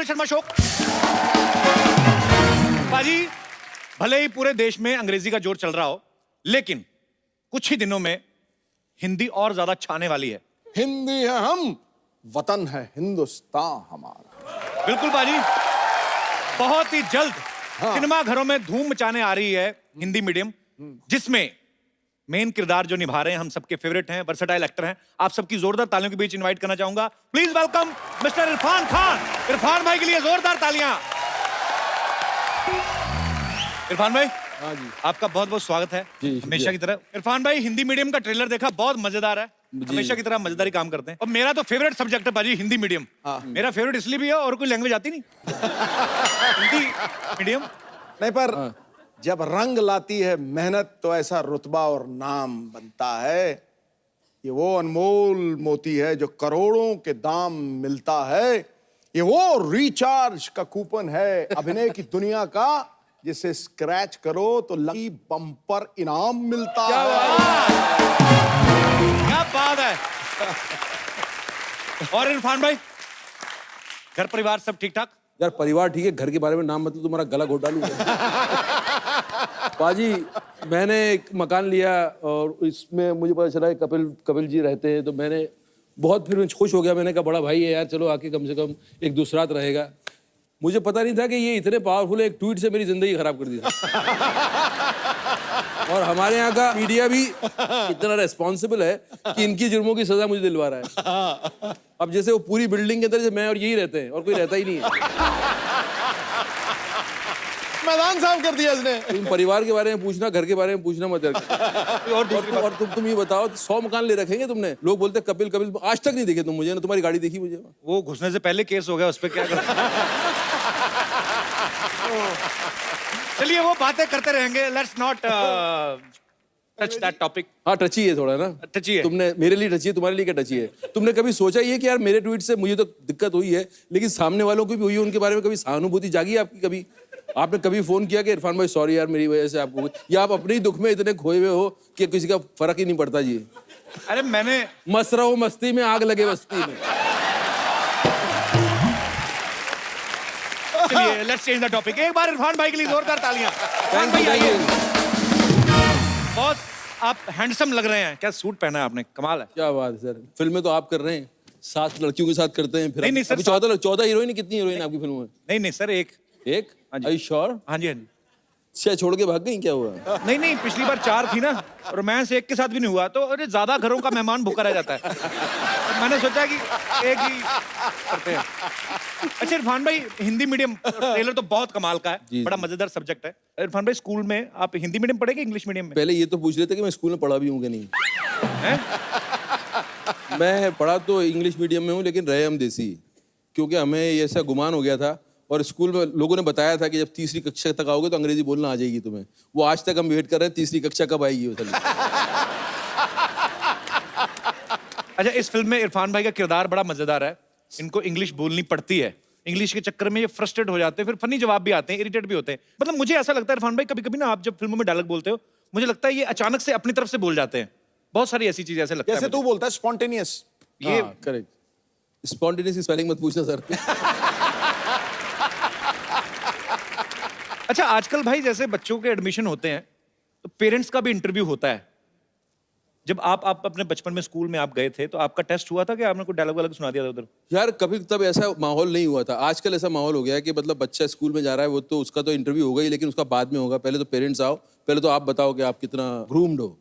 Aditya Sharma show. बाजी, भले ही पूरे देश में अंग्रेजी का जोर चल रहा हो, लेकिन कुछ ही दिनों में हिंदी और ज्यादा छाने वाली है। हिंदी है हम, वतन है हिंदुस्तान हमारा। बिल्कुल बाजी, बहुत ही जल्द सिनेमा घरों में धूम मचाने आ रही है हिंदी मीडियम, जिसमें मेन किरदार जो निभा रहे हैं हम सबके फेवरेट हैं, वर्सेटाइल एक्टर हैं। आप सबकी जोरदार तालियों के बीच इनवाइट करना चाहूंगा। Please welcome mister Irfan Khan. Irfan भाई के लिए जोरदार तालियां। इरफान भाई, हाँ जी, आपका बहुत बहुत स्वागत है। जी, हमेशा की तरह। इरफान भाई, हिंदी मीडियम का ट्रेलर देखा, बहुत मजेदार है। हमेशा की तरह मजेदारी काम करते हैं। और मेरा तो फेवरेट सब्जेक्ट है बाजी हिंदी मीडियम। मेरा फेवरेट इसलिए भी है, और कोई लैंग्वेज आती नहीं। हिंदी मीडियम नहीं पर जब रंग लाती है मेहनत तो ऐसा रुतबा और नाम बनता है। ये वो अनमोल मोती है जो करोड़ों के दाम मिलता है। ये वो रिचार्ज का कूपन है अभिनय की दुनिया का, जिसे स्क्रैच करो तो लकी बम्पर इनाम मिलता है। क्या बात है। और इरफान भाई, घर परिवार सब ठीक ठाक? यार परिवार ठीक है, घर के बारे में नाम मतलब तुम्हारा गला घोटा लूंगा। पाजी, मैंने एक मकान लिया और इसमें मुझे पता चला कपिल जी रहते हैं, तो मैंने बहुत फिर मैं खुश हो गया। मैंने कहा बड़ा भाई है यार, चलो आके कम से कम एक दूसरा रात रहेगा। मुझे पता नहीं था कि ये इतने पावरफुल है, एक ट्वीट से मेरी जिंदगी खराब कर दी था। और हमारे यहाँ का मीडिया भी इतना रेस्पॉन्सिबल है कि इनकी जुर्मों की सजा मुझे दिलवा रहा है। अब जैसे वो पूरी बिल्डिंग के अंदर से मैं और यही रहते हैं और कोई रहता ही नहीं है। मैदान साफ कर दिया इसने। तुम परिवार के बारे में पूछना, घर के बारे में पूछना मत यार। और तुम ये बताओ, 100 मकान ले रखेंगे तुमने? लोग बोलते कपिल कपिल, आज तक नहीं देखे तुम मुझे ना, तुम्हारी गाड़ी देखी मुझे? वो घुसने से पहले केस हो गया, उस पर क्या कर। चलिए वो बातें करते रहेंगे। Let's not touch that topic. हाँ टची है थोड़ा ना। टची है। तुमने मेरे लिए टची है, तुम्हारे लिए क्या टची है? तुमने कभी सोचा ही है कि यार मेरे ट्वीट से मुझे तो दिक्कत हुई है, लेकिन सामने वालों को भी हुई है, उनके बारे में कभी सहानुभूति जागी है आपकी? कभी आपने कभी फोन किया कि इरफान भाई सॉरी यार मेरी वजह से आपको, या आप अपने ही दुख में इतने खोए हुए हो कि किसी का फर्क ही नहीं पड़ता जी? अरे मैंने मस्त रहो मस्ती में, आग लगे बस्ती में। चलिए लेट्स चेंज द टॉपिक। एक बार इरफान भाई के लिए जोरदार तालियां। इरफान भाई आइए। बॉस, आप हैंडसम लग रहे हैं। क्या सूट पहना है आपने, कमाल है। क्या बात है सर, फिल्में तो आप कर रहे हैं, 7 लड़कियों के साथ करते हैं। फिर नहीं, नहीं, सर, 14 हीरोइन, कितनी हीरोइन आपकी फिल्म में? नहीं नहीं सर, एक Are you sure? हाँ जी, हाँ जी। छह छोड़ के भाग गई, क्या हुआ? नहीं नहीं, पिछली बार 4 थी ना, रोमांस एक के साथ भी नहीं हुआ, तो अरे ज्यादा घरों का मेहमान भूखा रह जाता है। तो मैंने सोचा कि एक ही करते हैं। अच्छा इरफान भाई, हिंदी मीडियम ट्रेलर तो बहुत कमाल का है, बड़ा मजेदार सब्जेक्ट है। इरफान भाई, स्कूल में आप हिंदी मीडियम पढ़े कि इंग्लिश मीडियम में? पहले ये तो पूछ रहे थे कि मैं स्कूल में पढ़ा भी हूँ कि नहीं। हैं? मैं पढ़ा तो इंग्लिश मीडियम में हूँ, लेकिन रहे हम देसी, क्योंकि हमें ये ऐसा गुमान हो गया था। और स्कूल में लोगों ने बताया था कि जब 3री कक्षा तक आओगे तो अंग्रेजी बोलना आ जाएगी तुम्हें। वो आज तक हम वेट कर रहे हैं 3री कक्षा कब आएगी। अच्छा, इस फिल्म में इरफान भाई का किरदार बड़ा मजेदार है। इनको इंग्लिश बोलनी पड़ती है, इंग्लिश के चक्कर में ये फ्रस्ट्रेट हो जाते हैं, फिर फनी जवाब भी आते हैं, इरिटेट भी होते हैं। मतलब मुझे ऐसा लगता है इरफान भाई, कभी कभी ना आप जब फिल्मों में डायलॉग बोलते हो, मुझे लगता है ये अचानक से अपनी तरफ से बोल जाते हैं। बहुत सारी ऐसी चीजें ऐसे लगता है जैसे तू बोलता है स्पॉन्टेनियस। ये करेक्ट। स्पॉन्टेनियस की स्पेलिंग मत पूछना सर। अच्छा, आजकल भाई जैसे बच्चों के एडमिशन होते हैं तो पेरेंट्स का भी इंटरव्यू होता है। जब आप अपने बचपन में स्कूल में आप गए थे तो आपका टेस्ट हुआ था कि आपने कोई डायलॉग वालॉग सुना दिया था उधर? यार कभी तब ऐसा माहौल नहीं हुआ था। आजकल ऐसा माहौल हो गया है कि मतलब बच्चा स्कूल में जा रहा है, वो तो उसका तो इंटरव्यू होगा ही, लेकिन उसका बाद में होगा। पहले तो पेरेंट्स आओ, पहले तो आप बताओ कि आप कितना ग्रूम्ड हो,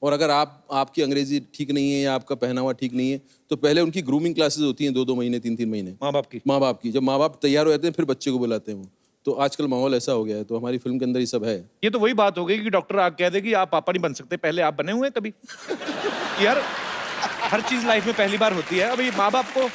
और अगर आपकी अंग्रेजी ठीक नहीं है या आपका पहनावा ठीक नहीं है तो पहले उनकी ग्रूमिंग क्लासेस होती हैं 2-2 महीने 3-3 महीने। माँ बाप की जब माँ बाप तैयार हो जाते हैं फिर बच्चे को बुलाते हैं वो। तो आजकल माहौल ऐसा हो गया है, तो हमारी फिल्म के अंदर ये सब है। ये तो वही बात हो गई कि डॉक्टर आप कह दे कि आप पापा नहीं बन सकते, पहले आप बने हुए हैं कभी? यार हर चीज लाइफ में पहली बार होती है। अभी माँ बाप को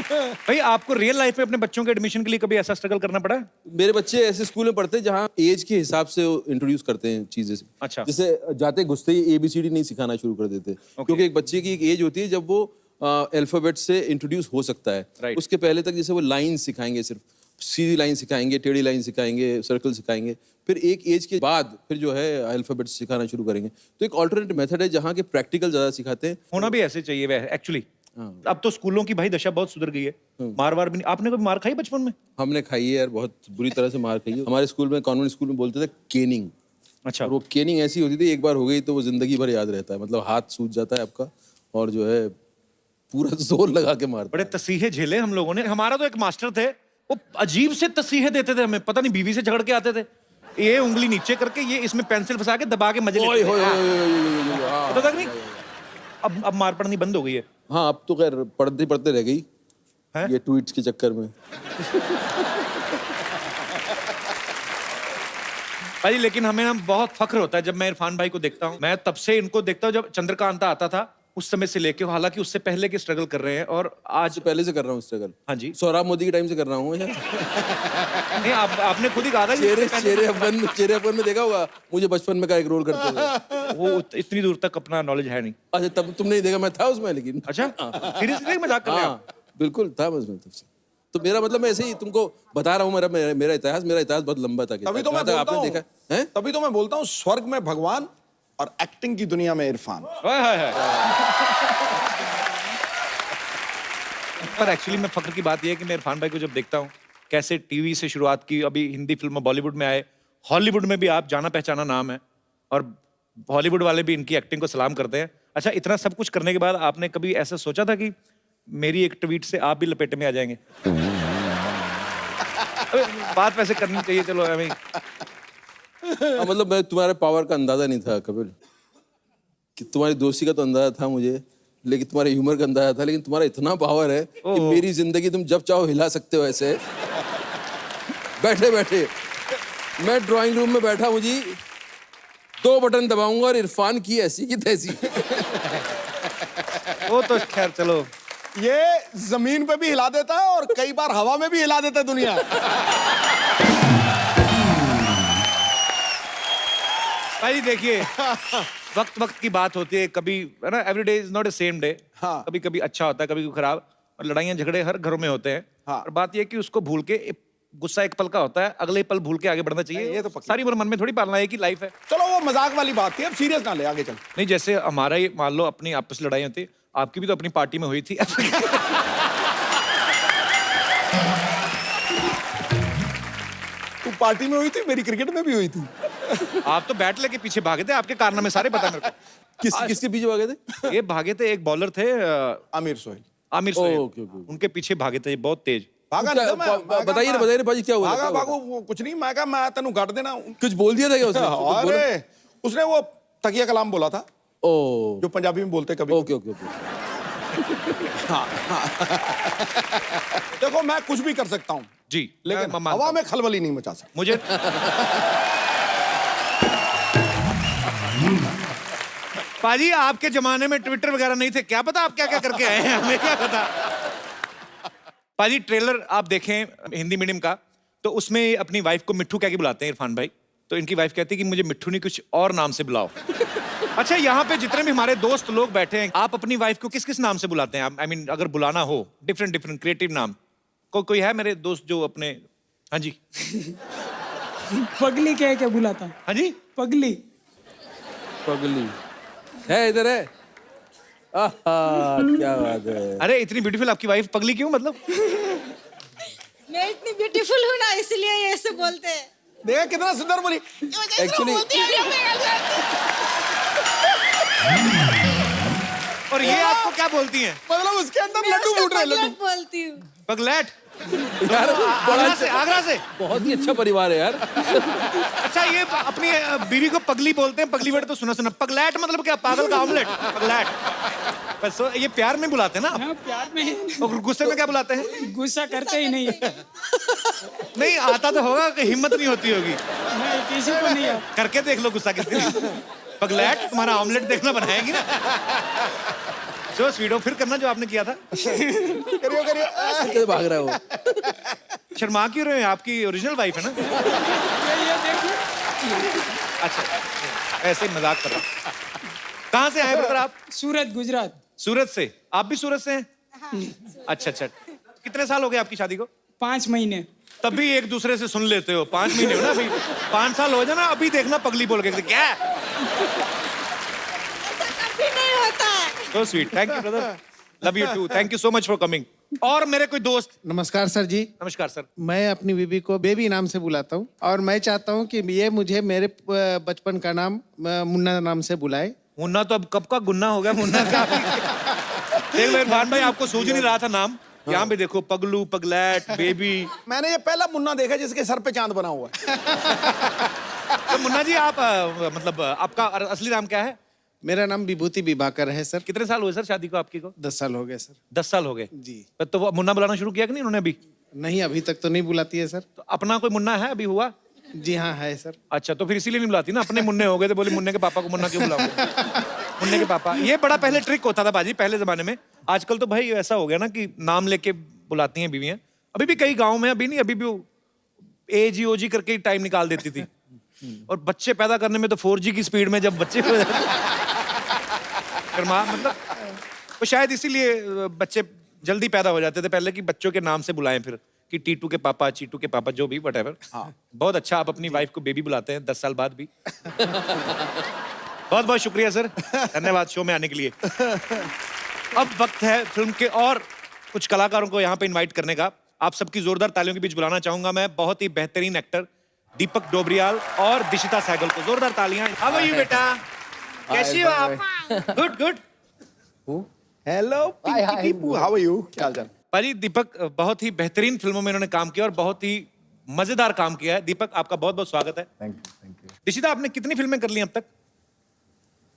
भाई, आपको रियल लाइफ में अपने बच्चों के एडमिशन के लिए कभी ऐसा स्ट्रगल करना पड़ा है? मेरे बच्चे ऐसे स्कूल में पढ़ते हैं जहाँ एज के हिसाब से इंट्रोड्यूस करते हैं चीजें। अच्छा। जैसे जाते घुसते ही ABCD नहीं सिखाना शुरू कर देते, क्योंकि एक बच्चे की एक एज होती है जब वो अल्फाबेट से इंट्रोड्यूस हो सकता है। उसके पहले तक जैसे वो लाइन सिखाएंगे, सिर्फ सीधी लाइन सिखाएंगे, टेढ़ी लाइन सिखाएंगे, सर्कल सिखाएंगे, फिर एक एज के बाद फिर जो है अल्फाबेट सिखाना शुरू करेंगे। तो एक ऑल्टरनेट मेथड है जहाँ के प्रैक्टिकल ज्यादा सिखाते हैं। होना भी ऐसे चाहिए एक्चुअली। अब तो स्कूलों की भाई दशा बहुत सुधर गई है, मार वार भी नहीं। आपने कभी मार खाई बचपन में? हमने खाई है यार, बहुत बुरी तरह से मार खाई है। हमारे स्कूल में, कॉन्वेंट स्कूल में बोलते थे केनिंग। अच्छा। और वो केनिंग ऐसी होती थी, एक बार हो गई तो वो जिंदगी भर याद रहता है। मतलब हाथ सूज जाता है आपका और जो है पूरा जोर लगा के मारता बड़े तसीहे झेले हम लोगों ने। हमारा तो एक मास्टर थे, वो अजीब से तसीहे देते थे हमें, पता नहीं बीवी से झगड़ के आते थे। ये उंगली नीचे करके, ये इसमें पेंसिल फंसा के दबा के मजे है। लेते थे। हाँ। पता था कि नहीं? अब मार पड़नी बंद हो गई है। हाँ, अब तो खैर पढ़ते पढ़ते रह गई हैं? ये ट्वीट्स के चक्कर में। भाई लेकिन हमें ना बहुत फख्र होता है जब मैं इरफान भाई को देखता हूँ। मैं तब से इनको देखता हूँ जब चंद्रकांता आता था, उस समय से लेके, हालांकि उससे पहले के स्ट्रगल कर रहे हैं और आज। पहले से कर रहा हूँ स्ट्रगल। हाँ जी। सोहराब मोदी के टाइम से कर रहा हूँ। नहीं, आपने खुद ही कहा था कि चेहरे अफगान में देखा होगा मुझे बचपन में का एक रोल करते हुए। वो इतनी दूर तक अपना नॉलेज है नहीं। अच्छा, तब तुमने नहीं देखा, मैं था उसमें लेकिन। अच्छा, सीरियसली मजाक कर रहे हैं आप? हाँ, बिल्कुल था मैं उसमें तब से। तो मेरा मतलब मैं ऐसे ही तुमको बता रहा हूँ, मेरा इतिहास बहुत लंबा था। तभी तो मैं बोलता आपने हूँ, देखा है? तभी तो मैं बोलता हूँ, स्वर्ग में भगवान और एक्टिंग की दुनिया में इरफान। हाय। पर एक्चुअली मैं फख्र की बात यह है कि मैं इरफान भाई को जब देखता हूँ, कैसे टीवी से शुरुआत की, अभी हिंदी फिल्म बॉलीवुड में आए, हॉलीवुड में भी आप जाना पहचाना नाम है, और हॉलीवुड वाले भी इनकी एक्टिंग को सलाम करते हैं। अच्छा, इतना सब कुछ करने के बाद आपने कभी ऐसा सोचा था कि मेरी एक ट्वीट से आप भी लपेटे में आ जाएंगे? अबे, बात वैसे करनी चाहिए, चलो हमें। मतलब मैं तुम्हारे पावर का अंदाजा नहीं था कपिल, कि तुम्हारी दोस्ती का तो अंदाजा था मुझे, लेकिन तुम्हारे ह्यूमर का अंदाजा था। लेकिन तुम्हारा इतना पावर है कि मेरी जिंदगी तुम जब चाहो हिला सकते हो। ऐसे बैठे बैठे मैं ड्राइंग रूम में बैठा, मुझे 2 बटन दबाऊंगा और इरफान की ऐसी की तैसी। वो तो खैर चलो, ये जमीन पे भी हिला देता है और कई बार हवा में भी हिला देता है दुनिया। भाई देखिए, वक्त वक्त की बात होती है, कभी है ना, every day is not a same day. हाँ। कभी कभी अच्छा होता है, कभी कभी खराब, और लड़ाइयाँ झगड़े हर घरों में होते हैं। हाँ। और बात यह है कि उसको भूल के, गुस्सा एक पल का होता है, अगले पल भूल के आगे बढ़ना चाहिए। ये तो पक्की। सारी उम्र मन में थोड़ी पालना है कि लाइफ है। चलो वो मजाक वाली बात थी, अब सीरियस ना ले, आगे चल। नहीं, जैसे हमारा ही मान लो अपनी आपस लड़ाई होती, आपकी भी तो अपनी पार्टी में हुई थी। तू पार्टी में हुई थी, मेरी क्रिकेट में भी हुई थी। आप तो बैट लेके पीछे भागे थे, आपके कारनामे सारे पता मेरे को। किसके पीछे भागे थे? ये भागे थे, एक बॉलर थे आमिर सोहेल। Aamir Sohail, okay, okay. उनके पीछे भागे थे बहुत तेज। भागा नहीं था मैं, बताइए ना भाजी, क्या हुआ? भागा भागो, वो कुछ नहीं, मैं कहा मैं तेनू काट देना। कुछ बोल दिया था क्या उसने? अरे उसने वो तकिया कलाम बोला था, ओ, जो पंजाबी में बोलते कभी। Okay okay okay. देखो मैं कुछ भी कर सकता हूँ जी, लेकिन मैं मानता हवा हूं। में खलबली नहीं मचा सकता। मुझे पाजी, आपके जमाने में ट्विटर वगैरह नहीं थे, क्या पता आप क्या क्या करके आए हैं, हमें क्या पता। पाजी, ट्रेलर आप देखें हिंदी मीडियम का, तो उसमें अपनी वाइफ को मिट्ठू कह के बुलाते हैं इरफान भाई। तो इनकी वाइफ कहती है कि मुझे मिट्ठू नहीं, कुछ और नाम से बुलाओ। अच्छा, यहाँ पे जितने भी हमारे दोस्त लोग बैठे हैं, आप अपनी वाइफ को किस किस नाम से बुलाते हैं? आई मीन अगर बुलाना हो, डिफरेंट डिफरेंट क्रिएटिव नाम। कोई है मेरे दोस्त जो अपने? हाँ जी। पगली कह के बुलाता हूँ। हाँ जी, पगली। पगली है, इधर है। आहा, क्या बात है। अरे इतनी ब्यूटीफुल आपकी वाइफ, पगली क्यों मतलब? मैं इतनी ब्यूटीफुल हूँ ना, इसलिए ये ऐसे बोलते हैं। देखा कितना सुंदर बोली। एक्चुअली और ये आपको क्या बोलती हैं? मतलब उसके अंदर मैं लड्डू उसको फूट रहे, लड्डू। पगलेट बोलती हूँ। पगलैट। यार आगरा से। बहुत ही अच्छा परिवार है यार। अच्छा, ये अपनी बीवी को पगली बोलते हैं, पगली वर्ड तो सुना सुना। पगलैट मतलब क्या? पागल का ऑमलेट, पगलैट। बस ये प्यार में बुलाते हैं ना आप? हाँ, प्यार में। और गुस्से में क्या बुलाते हैं? गुस्सा करते ही नहीं। नहीं आता तो होगा कि हिम्मत नहीं होती होगी। नहीं, किसी को नहीं आता। करके देख लो गुस्सा कितनी। पगलैट, तुम्हारा ऑमलेट देखना बनाएगी ना। जो स्वीडो फिर करना जो आपने किया था। करियो करियो। कैसे भाग रहा है वो? शर्मा क्यों रहे हैं? आपकी ओरिजिनल वाइफ है ना? ये देखिए। अच्छा, ऐसे ही मजाक कर रहा हूं। कहाँ से आए ब्रदर आप? सूरत, गुजरात। सूरत से? आप भी सूरत से हैं? अच्छा अच्छा। कितने साल हो गए आपकी शादी को? 5 महीने। तब भी एक दूसरे से सुन लेते हो। 5 महीने हो ना अभी। 5 साल हो जाए ना, अभी देखना पगली बोल के क्या। कभी नहीं होता है। So sweet, thank you brother. Love you too, thank you so much for coming. और मेरे कोई दोस्त, नमस्कार सर जी। नमस्कार सर। मैं अपनी बीबी को बेबी नाम से बुलाता हूँ और मैं चाहता हूँ कि ये मुझे मेरे बचपन का नाम मुन्ना नाम से बुलाए। मुन्ना तो अब कब का गुन्ना हो गया, मुन्ना का। देख लो इरफान भाई, आपको सूझ नहीं रहा था नाम, यहाँ पे देखो पगलू, पगलैट, बेबी। मैंने ये पहला मुन्ना देखा जिसके सर पे चांद बना हुआ है। तो मुन्ना जी आप मतलब आपका असली नाम क्या है? मेरा नाम विभूति विभाकर है सर। कितने साल हुए सर शादी को आपकी को? 10 साल हो गए सर। 10 साल हो गए जी। तो वो मुन्ना बुलाना शुरू किया कि नहीं उन्होंने अभी? नहीं, अभी तक तो नहीं बुलाती है सर। तो अपना कोई मुन्ना है अभी हुआ? जी हाँ है सर। अच्छा, तो फिर इसीलिए नहीं बुलाती ना, अपने मुन्ने हो गए तो बोले मुन्ने के पापा को मुन्ना क्यों बुलाओगे? मुन्ने के पापा, ये बड़ा पहले ट्रिक होता था बाजी, पहले जमाने में। आजकल तो भाई ऐसा हो गया ना कि नाम लेके बुलाती हैं बीवियां। अभी भी कई गाँव में, अभी नहीं, अभी भी वो एजी ओजी करके टाइम निकाल देती थी। और बच्चे पैदा करने में तो 4G की स्पीड में जब बच्चे मतलब तो शायद इसीलिए बच्चे जल्दी पैदा हो जाते थे पहले, कि बच्चों के नाम से बुलाएं फिर, कि टीटू के पापा, चीटू के पापा, जो भी व्हाटएवर। बहुत अच्छा, आप अपनी वाइफ को बेबी बुलाते हैं 10 साल बाद भी। बहुत बहुत शुक्रिया सर, धन्यवाद शो में आने के लिए। अब वक्त है फिल्म के और कुछ कलाकारों को यहाँ पे इनवाइट करने का। आप सबकी जोरदार तालियों के बीच बुलाना चाहूंगा मैं बहुत ही बेहतरीन एक्टर दीपक डोबरियाल और दिशिता सहगल को। जोरदार तालियां। हाउ आर यू बेटा? कैसी हो आप? Good good. Hello Pipu, how are you? क्या हाल चाल? भाजी दीपक बहुत ही बेहतरीन फिल्मों में इन्होंने काम किया और बहुत ही मजेदार काम किया है। दीपक आपका बहुत बहुत स्वागत है। Thank you. दिशिता आपने कितनी फिल्में कर ली अब तक?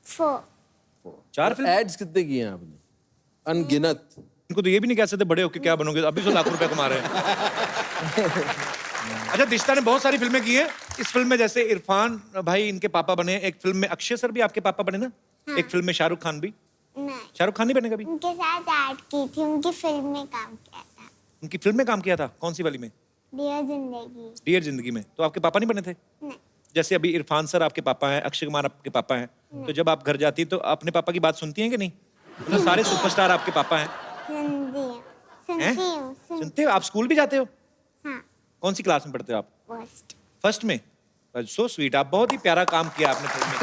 4 फिल्म। एड्स कितने किए हैं आपने? अनगिनत। इनको तो ये भी नहीं कह सकते बड़े होके क्या बनोगे, अभी तो लाख रुपए कमा रहे हैं। अच्छा, दिशिता ने बहुत सारी फिल्में की हैं। इस फिल्म में जैसे इरफान भाई इनके पापा बने, एक फिल्म में अक्षय सर भी आपके पापा बने ना? हाँ। एक फिल्म में शाहरुख खान भी। नहीं, शाहरुख खान नहीं बने कभी? उनके साथ ऐड की थी, उनकी फिल्म में काम किया था। उनकी फिल्म में काम किया था? कौन सी वाली में? डियर जिंदगी। डियर जिंदगी में। तो आपके पापा नहीं बने थे? नहीं, जैसे अभी इरफान सर आपके पापा हैं, अक्षय कुमार आपके पापा हैं, तो जब आप घर जाती हैं तो अपने पापा की बात सुनती हैं कि नहीं? मतलब सारे सुपरस्टार आपके पापा हैं। सुनती हूँ, हैं? सुनती हूँ, सुनते हो? आप स्कूल भी जाते हो? हाँ, कौन सी क्लास में पढ़ते हो आप? फर्स्ट। फर्स्ट में? सो स्वीट, आप बहुत ही प्यारा काम किया आपने फिल्म में।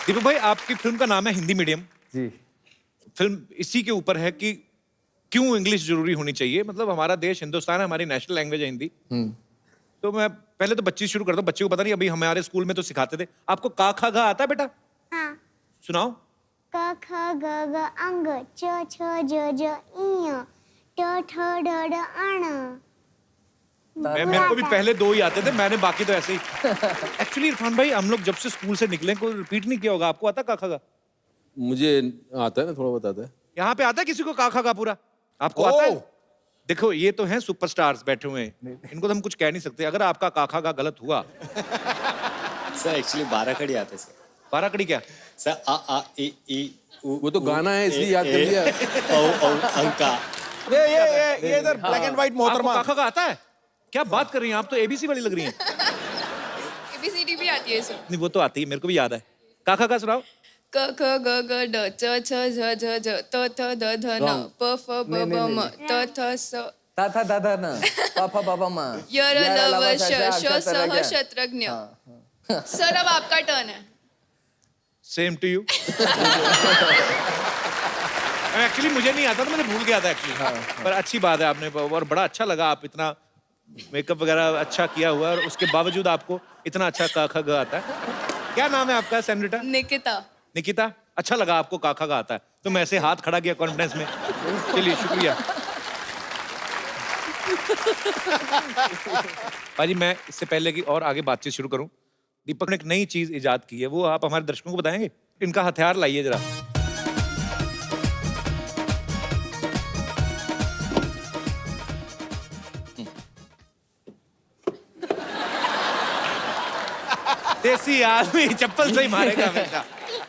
दीपक भाई आपकी फिल्म का नाम है हिंदी मीडियम। जी। फिल्म इसी के ऊपर है कि क्यों इंग्लिश जरूरी होनी चाहिए। मतलब हमारा देश हिंदुस्तान है, हमारी नेशनल लैंग्वेज है हिंदी। तो मैं पहले तो बच्ची शुरू करता हूँ। बच्चे को पता नहीं, अभी हमारे स्कूल में तो सिखाते थे। आपको का खा गा आता है बेटा? हाँ, सुनाओ। क ख ग घ अंग च छ ज ज इय ट ठ ड ड अण। मेरे को भी पहले 2 ही आते थे, मैंने बाकी तो ऐसे ही। एक्चुअली इरफान भाई हम लोग जब से स्कूल से निकले कोई रिपीट नहीं किया होगा। आपको आता का खा गा? मुझे आता है ना, थोड़ा बहुत आता है। यहाँ पे आता है किसी को का खा गा पूरा? आपको आता है? देखो ये तो हैं सुपरस्टार्स बैठे हुए हैं, इनको तो हम कुछ कह नहीं सकते। अगर आपका काखा का गलत हुआ। सर एक्चुअली 12 कड़ी आते सर। 12 कड़ी क्या? सर आ ई ई उ वो तो गाना है इसलिए याद कर लिया। ओ अंका। ये इधर ब्लैक एंड व्हाइट आपको मोहतरमा। काखा का आता है? क्या बात कर रही हैं आप? तो एबीसी वाली लग रही हैं। ABCD भी आती है सर। नहीं वो तो आती है, मेरे को भी याद है। काखा का सुनाओ। क ख ग घ ड च छ झ झ झ त थ द ध न प फ ब ब म त थ स ता था दादा ना पापा बाबा माँ य र ल व श श स ह शत्रज्ञ। सर अब आपका टर्न है। Same to you. एक्चुअली मुझे नहीं आता था, मैंने भूल गया था एक्चुअली। पर अच्छी बात है आपने, और बड़ा अच्छा लगा। आप इतना मेकअप वगैरह अच्छा किया हुआ है और उसके बावजूद आपको इतना अच्छा काखा गा आता है। क्या नाम है आपका सेनरिटा? निकिता। निकिता, अच्छा लगा आपको काखा का आता है तो मैं ऐसे हाथ खड़ा किया कॉन्फिडेंस में। चलिए शुक्रिया। भाजी मैं इससे पहले कि और आगे बातचीत शुरू करूं, दीपक ने एक नई चीज इजाद की है, वो आप हमारे दर्शकों को बताएंगे? इनका हथियार लाइए जरा। देसी आदमी चप्पल से ही मारेगा हमेशा।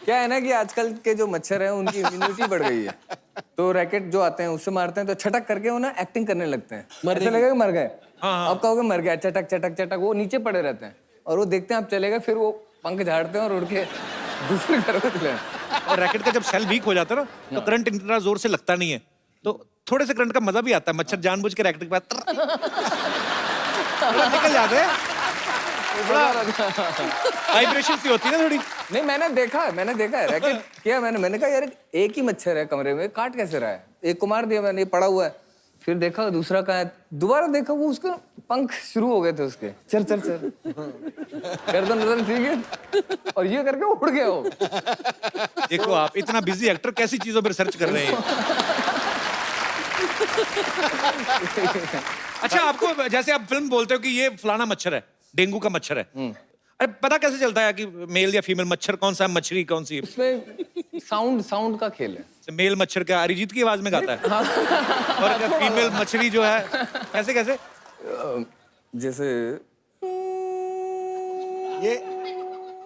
क्या है ना कि आजकल के जो मच्छर हैं उनकी इम्यूनिटी बढ़ गई है, तो रैकेट जो आते हैं उससे मारते हैं तो छटक करके वो ना एक्टिंग करने लगते हैं। ऐसा लगेगा कि मर गए। अब कहोगे मर गया, चटक चटक चटक, वो नीचे पड़े रहते हैं और वो देखते हैं आप चले गए, फिर वो पंख झाड़ते हैं और उड़ के दूसरे घर में चले जाते हैं। और रैकेट का जब सेल वीक हो जाता है ना तो करंट इतना जोर से लगता नहीं है, तो थोड़े से करंट का मजा भी आता है। मच्छर जानबूझ के रैकेट के पास निकल जाते हैं। वाइब्रेशन सी होती है ना थोड़ी। नहीं, मैंने देखा है रैकेट किया मैंने कहा यार एक ही मच्छर है कमरे में, काट कैसे रहा है। एक को मार दिया मैंने, ये पड़ा हुआ है। फिर देखा दूसरा कहाँ है, दोबारा देखा वो उसका पंख शुरू हो गए थे उसके, चल चल चल गर्दन ठीक है, और ये करके उड़ गया वो। देखो आप इतना बिजी एक्टर कैसी चीजों पर रिसर्च कर रहे हैं। अच्छा, आपको जैसे आप फिल्म बोलते हो कि ये फलाना मच्छर है, डेंगू का मच्छर है, अरे पता कैसे चलता है कि मेल या फीमेल मच्छर कौन सा है, मछली कौन सी है? उसमें साउंड का खेल है। मेल मच्छर का अरिजीत की आवाज में गाता है और फीमेल मछली जो है कैसे कैसे? जैसे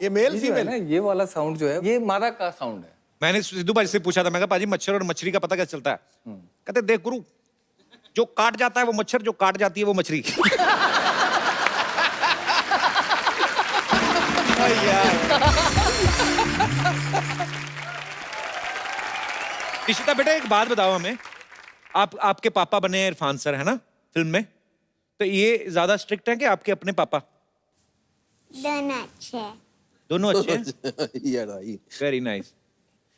ये मेल ये जो है फीमेल ना, ये वाला साउंड जो है ये मादा का साउंड है। मैंने सिद्धू भाई से पूछा था, मैं कहा पाजी मच्छर और मछली का पता कैसे चलता है? कहते देख गुरु, जो काट जाता है वो मच्छर, जो काट जाती है वो मछली। इशिता बेटा एक बात बताओ हमें, आपके पापा बने हैं इरफान सर, है ना फिल्म में, तो ये ज्यादा स्ट्रिक्ट है कि आपके अपने पापा? दोनों अच्छे हैं। दोनों अच्छे हैं। Very nice.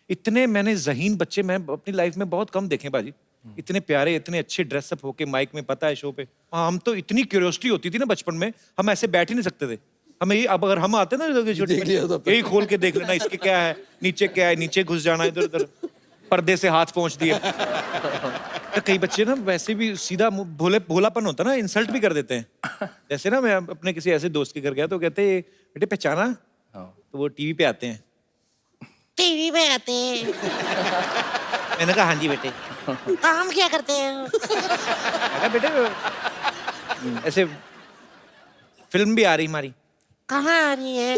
इतने मैंने ज़हीन बच्चे मैं अपनी लाइफ में बहुत कम देखे बाजी, इतने प्यारे, इतने अच्छे ड्रेसअप होके माइक में, पता है शो पे। हम तो इतनी क्यूरियोसिटी होती थी ना बचपन में, हम ऐसे बैठ ही नहीं सकते थे। हमें ये, अब अगर हम आते ना यही खोल के देख लेना इसके क्या है, नीचे क्या है, नीचे घुस जाना, इधर उधर पर्दे से हाथ पहुंच दिए। तो कई बच्चे ना वैसे भी सीधा भोलापन होता ना, इंसल्ट भी कर देते हैं। जैसे ना मैं अपने किसी ऐसे दोस्त के घर गया तो कहते बेटे पहचाना, तो वो टीवी पे आते हैं। टीवी पे आते हैं? मैंने कहा हाँ जी बेटे। काम क्या करते हैं? बेटे ऐसे फिल्म भी आ रही हमारी। कहाँ आ रही है?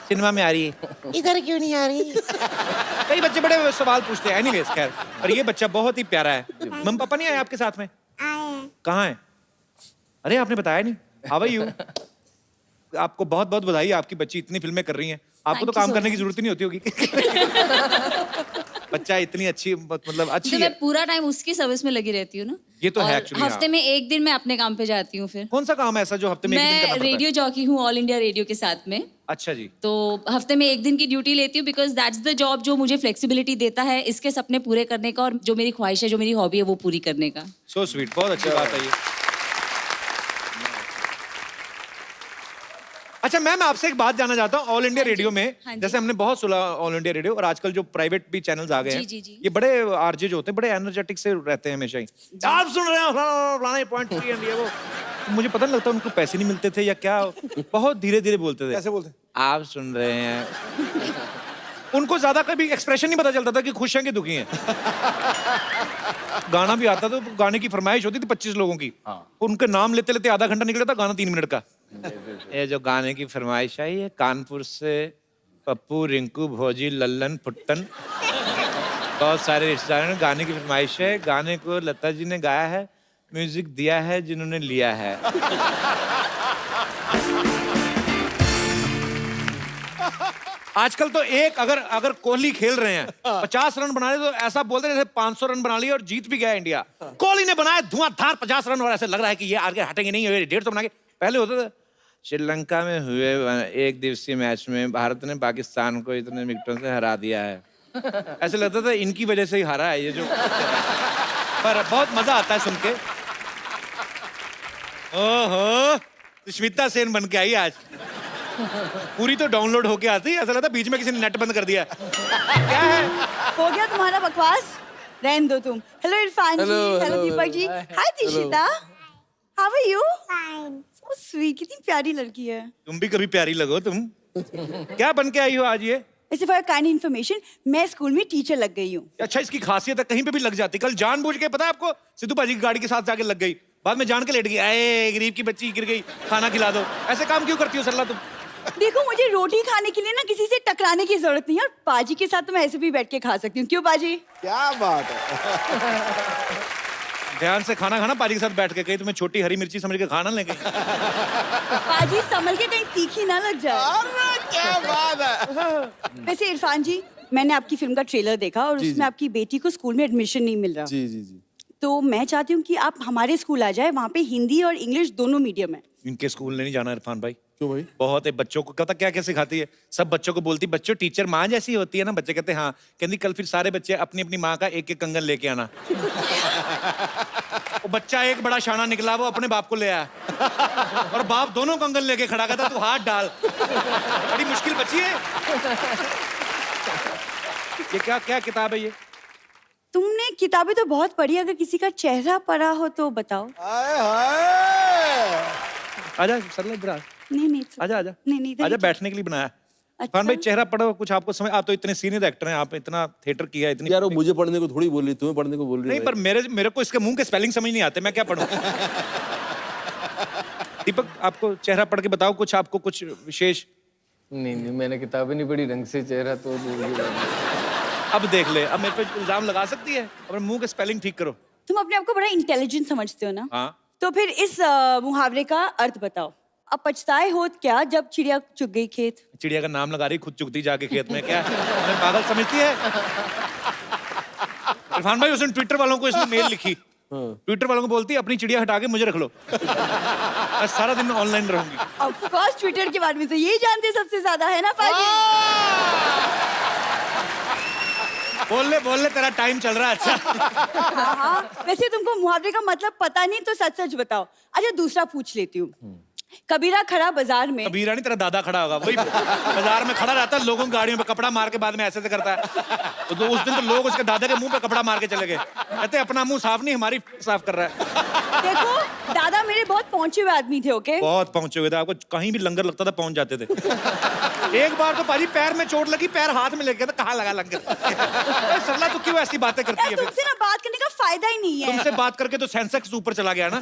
सिनेमा में आ रही है। इधर क्यों नहीं आ रही? कई बच्चे बड़े सवाल पूछते हैं। एनीवेज खैर, और ये बच्चा बहुत ही प्यारा है। मम्मी पापा नहीं आए आपके साथ में? आए हैं। कहाँ है? अरे आपने बताया नहीं। How are you? आपको बहुत बहुत बधाई, आपकी बच्ची इतनी फिल्में कर रही हैं। आपको तो काम करने की जरूरत ही नहीं होती होगी। बच्चा इतनी अच्छी, मतलब अच्छी तो है। मैं पूरा टाइम उसकी सर्विस में लगी रहती हूँ ना। ये तो है और एक्चुअली। हफ्ते में एक दिन मैं अपने काम पे जाती हूँ। फिर कौन सा काम है ऐसा जो हफ्ते में एक दिन करना मैं पड़ता है? रेडियो जॉकी हूँ ऑल इंडिया रेडियो के साथ में। अच्छा जी। तो हफ्ते में एक दिन की ड्यूटी लेती हूँ, बिकॉज दैट्स द जॉब जो मुझे फ्लेक्सिबिलिटी देता है इसके सपने पूरे करने का, और जो मेरी ख्वाहिश है, जो मेरी हॉबी है, वो पूरी करने का। सो स्वीट, बहुत अच्छी बात है ये। अच्छा मैम, आपसे एक बात जानना चाहता हूँ। ऑल इंडिया रेडियो में हाँ जी। जैसे हमने बहुत सुना ऑल इंडिया रेडियो, और आजकल जो प्राइवेट भी चैनल्स आ गए हैं, जी, जी। ये बड़े आरजे जो होते हैं बड़े एनर्जेटिक से रहते हैं हमेशा ही। आप सुन रहे हैं पॉइंट 3 एंड ये वो, मुझे पता नहीं लगता उनको पैसे नहीं मिलते थे या क्या, बहुत धीरे धीरे बोलते थे। कैसे बोलते? आप सुन रहे हैं। उनको ज्यादा कभी एक्सप्रेशन नहीं पता चलता था कि खुश हैं कि दुखी हैं। गाना भी आता तो गाने की फरमाइश होती थी 25 लोगों की, उनके नाम लेते लेते आधा घंटा निकला था, गाना 3 मिनट का। ये जो गाने की फरमाइश आई है, कानपुर से पप्पू, रिंकू, भोजी, लल्लन, फुट्टन, बहुत सारे रिश्तेदारों ने गाने की फरमाइश है। गाने को लता जी ने गाया है, म्यूजिक दिया है जिन्होंने लिया है। आजकल तो एक अगर कोहली खेल रहे हैं 50 रन बना रहे तो ऐसा बोलते हैं जैसे 500 रन बना लिए और जीत भी गया इंडिया। कोहली ने बनाया धुआंधार 50 रन और ऐसे लग रहा है कि ये आगे हटेंगे नहीं, 150 बना के। पहले होता था श्रीलंका में हुए एक दिवसीय मैच में भारत ने पाकिस्तान को इतने विकेटों से हरा दिया है, ऐसे लगता था इनकी वजह से ही हारा है ये जो। पर बहुत मजा आता है सुन के। ओहो, सुष्मिता सेन बन के आई आज। पूरी तो डाउनलोड होके आती है, ऐसा लगता है बीच में किसी ने नेट बंद कर दिया। क्या है? हो गया तुम्हारा बकवास, रहने दो तुम। Hello Irfan ji, hello Deepak ji, hi Dishita, how are you? Fine. So sweet, कितनी प्यारी लड़की है। तुम भी कभी प्यारी लगो तुम। क्या बन के आई हो आज ये? ऐसे फॉर काइंड इन्फॉर्मेशन, मैं स्कूल में टीचर लग गई हूँ। अच्छा, इसकी खासियत है, कहीं पे भी लग जाती। कल जानबूझ के, पता है आपको, सिद्धू भाजी की गाड़ी के साथ जाके लग गई, बाद में जान के लेट गई। अरे गरीब की बच्ची गिर गई, खाना खिला दो। ऐसे काम क्यों करती हो सरला तुम? देखो, मुझे रोटी खाने के लिए ना किसी से टकराने की जरूरत नहीं है, और बाजी के साथ तो मैं ऐसे भी बैठ के खा सकती हूँ। क्यों बाजी? क्या बात है। ध्यान से खाना खाना पाजी के साथ बैठ के, कहीं तुम्हें छोटी हरी मिर्ची समझ के खाना लेंगे। बाजी संभल के, कहीं तीखी ना लग जाए। क्या बात है। वैसे इरफान जी, मैंने आपकी फिल्म का ट्रेलर देखा और उसमें आपकी बेटी को स्कूल में एडमिशन नहीं मिल रहा। जी जी जी। तो मैं चाहती हूँ कि आप हमारे स्कूल आ जाए, वहाँ पे हिंदी और इंग्लिश दोनों मीडियम है। इनके स्कूल नहीं जाना इरफान भाई। क्यों भाई? बहुत है बच्चों को पता क्या क्या सिखाती है, सब बच्चों को बोलती बच्चों टीचर माँ जैसी होती है ना, बच्चे कहते हैं हाँ, कहती कल फिर सारे बच्चे अपनी अपनी माँ का एक एक कंगन लेके आना। वो बच्चा एक बड़ा शाना निकला, वो अपने बाप को ले आया और बाप दोनों कंगन लेके खड़ा कहता तू हाथ डाल। बड़ी मुश्किल बच्ची है ये। क्या क्या किताब है ये? तुमने किताबें तो बहुत पढ़ी, अगर किसी का चेहरा पढ़ा हो तो बताओ। हाय हाय। आजा सरला इधर आ। नहीं नहीं आजा आजा नहीं नहीं, इधर आजा, ही- बैठने के लिए बनाया। इरफान भाई चेहरा पढ़ो कुछ, आपको समझ, आप तो इतने सीनियर एक्टर हैं, आप इतना थिएटर किया, इतनी यार वो मुझे पढ़ने को थोड़ी बोल रही, तुम्हें पढ़ने को बोल रही नहीं, है पर मेरे को इसके मुंह के स्पेलिंग समझ नहीं आते, मैं क्या पढ़ूं? दीपक आपको चेहरा पढ़ के बताओ कुछ, आपको कुछ विशेष। नहीं नहीं, मैंने किताबें नहीं पढ़ी ढंग से, चेहरा तो बोल ही रहा हूँ। अब देख ले, अब मेरे पे इल्जाम लगा सकती है, अपने मुंह के स्पेलिंग ठीक करो। तुम अपने आप को बड़ा इंटेलिजेंट समझते हो ना? हाँ तो फिर इस मुहावरे का अर्थ बताओ। अब पछताए होत क्या जब चिड़िया चुग गई खेत। चिड़िया का नाम लगा रही, खुद चुगती जाके खेत में, क्या मैं पागल समझती है? इरफान भाई उसने ट्विटर वालों को इसने मेल लिखी, ट्विटर वालों को बोलती अपनी चिड़िया हटा के मुझे रख लो, मैं सारा दिन ऑनलाइन रहूंगी। ऑफ कोर्स ट्विटर के बारे में तो यही जानते सबसे ज्यादा है ना पाजी। बोल ले तेरा टाइम चल रहा है। अच्छा हाँ, वैसे तुमको मुहावरे का मतलब पता नहीं तो सच सच बताओ। अच्छा दूसरा पूछ लेती हूँ। कबीरा खड़ा बाजार में। कबीरा नहीं, तेरा दादा खड़ा होगा, वही बाजार में खड़ा रहता है, लोगों की गाड़ियों पे कपड़ा मार के बाद में ऐसे करता है। तो उस दिन तो लोग उसके दादा के मुंह पे कपड़ा मार के चले गए, कहते अपना मुंह साफ नहीं हमारी साफ कर रहा है। देखो दादा मेरे बहुत पहुंचे हुए आदमी थे, ओके? बहुत पहुंचे हुए थे, आपको कहीं भी लंगर लगता था पहुंच जाते थे। एक बार तो पाजी पैर में चोट लगी, पैर हाथ में लग गया था, कहाँ लगा लंगर? सरला तू क्यों ऐसी बातें करती है? तुमसे ना बात करने का फायदा ही नहीं है। तुमसे बात करके तो सेंसेक्स ऊपर चला गया ना।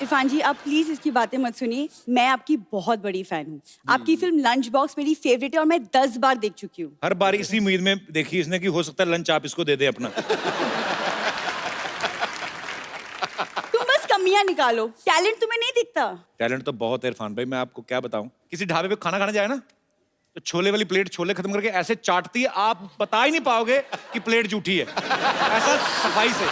इरफान जी आप प्लीज इसकी बातें मत सुनिए, मैं आपकी बहुत बड़ी फैन हूँ। आपकी फिल्म लंच बॉक्स मेरी फेवरेट है और मैं 10 बार देख चुकी हूँ। हर बार इसी उम्मीद में देखी इसने कि हो सकता है लंच आप इसको दे दे अपना। तुम बस कमियां निकालो, टैलेंट तुम्हें नहीं दिखता। टैलेंट तो बहुत है इरफान भाई, मैं आपको क्या बताऊं। किसी ढाबे पे खाना खाने जाए ना, तो छोले वाली प्लेट छोले खत्म करके ऐसे चाटती है, आप बता ही नहीं पाओगे कि प्लेट जूठी है, ऐसा सफाई से।